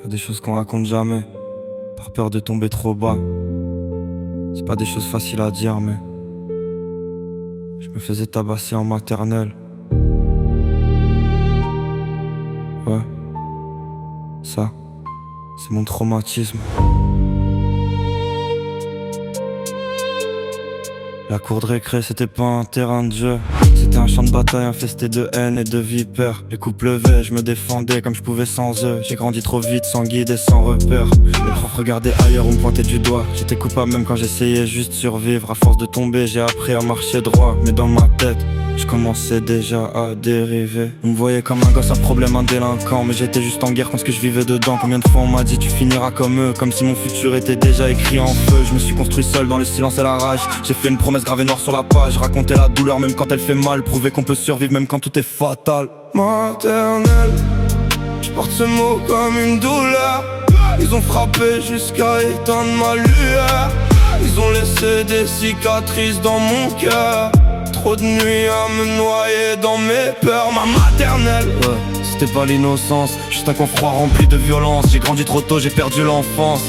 Y'a des choses qu'on raconte jamais, par peur de tomber trop bas. C'est pas des choses faciles à dire, mais je me faisais tabasser en maternelle. Ouais, ça, c'est mon traumatisme. La cour de récré, c'était pas un terrain de jeu. C'était un champ de bataille infesté de haine et de vipères. Les coups pleuvaient, je me défendais comme je pouvais sans eux. J'ai grandi trop vite, sans guide et sans repère. Les profs regardaient ailleurs ou me pointaient du doigt. J'étais coupable même quand j'essayais juste de survivre. À force de tomber, j'ai appris à marcher droit. Mais dans ma tête, je commençais déjà à dériver. On me voyait comme un gosse à problème, un délinquant. Mais j'étais juste en guerre contre ce que je vivais dedans. Combien de fois on m'a dit tu finiras comme eux, comme si mon futur était déjà écrit en feu. Je me suis construit seul dans le silence et la rage. J'ai fait une promesse gravée noire sur la page. Raconter la douleur même quand elle fait mal. Prouver qu'on peut survivre même quand tout est fatal. Maternelle, je porte ce mot comme une douleur. Ils ont frappé jusqu'à éteindre ma lueur. Ils ont laissé des cicatrices dans mon cœur. Trop de nuits à me noyer dans mes peurs. Ma maternelle, ouais, c'était pas l'innocence, juste un coin froid rempli de violence. J'ai grandi trop tôt, j'ai perdu l'enfance.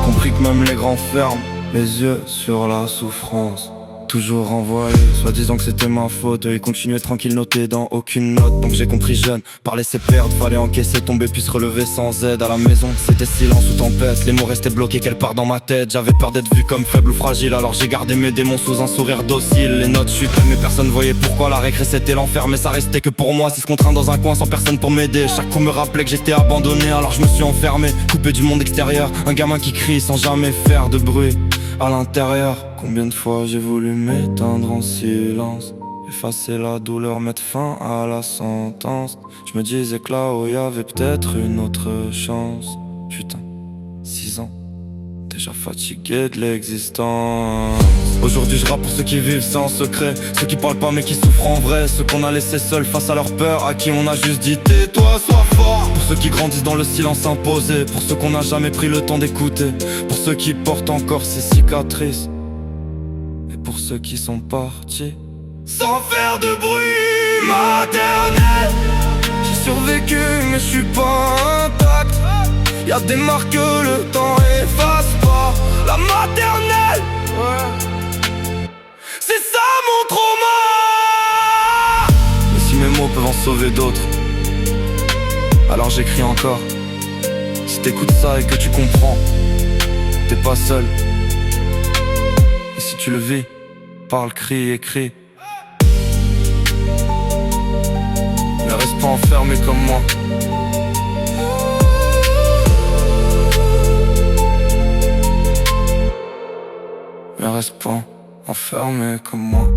Compris que même les grands ferment les yeux sur la souffrance. Toujours envoyé, soi-disant que c'était ma faute. Ils continuaient tranquille, notés dans aucune note. Donc j'ai compris jeune, par laisser perdre, fallait encaisser, tomber puis se relever sans aide. À la maison, c'était silence ou tempête. Les mots restaient bloqués quelque part dans ma tête. J'avais peur d'être vu comme faible ou fragile, alors j'ai gardé mes démons sous un sourire docile. Les notes chutaient mais personne voyait pourquoi. La récré c'était l'enfer mais ça restait que pour moi. 6 contre 1 dans un coin sans personne pour m'aider. Chaque coup me rappelait que j'étais abandonné, alors je me suis enfermé, coupé du monde extérieur. Un gamin qui crie sans jamais faire de bruit à l'intérieur. Combien de fois j'ai voulu m'éteindre en silence, effacer la douleur, mettre fin à la sentence. Je me disais que là-haut y avait peut-être une autre chance. Putain, 6 ans, déjà fatigué de l'existence. Aujourd'hui je rappe pour ceux qui vivent sans secret, ceux qui parlent pas mais qui souffrent en vrai, ceux qu'on a laissés seuls face à leur peur, à qui on a juste dit tais-toi, sois fort. Pour ceux qui grandissent dans le silence imposé, pour ceux qu'on n'a jamais pris le temps d'écouter, pour ceux qui portent encore ces cicatrices, et pour ceux qui sont partis sans faire de bruit. Maternelle, j'ai survécu mais je suis pas intact. Y'a des marques que le temps efface pas. La maternelle, ouais, c'est ça mon trauma. Mais si mes mots peuvent en sauver d'autres, alors j'écris encore. Si t'écoutes ça et que tu comprends, t'es pas seul. Et si tu le vis, parle, crie, écris. Ne reste pas enfermé comme moi. Ne reste pas enfermé comme moi.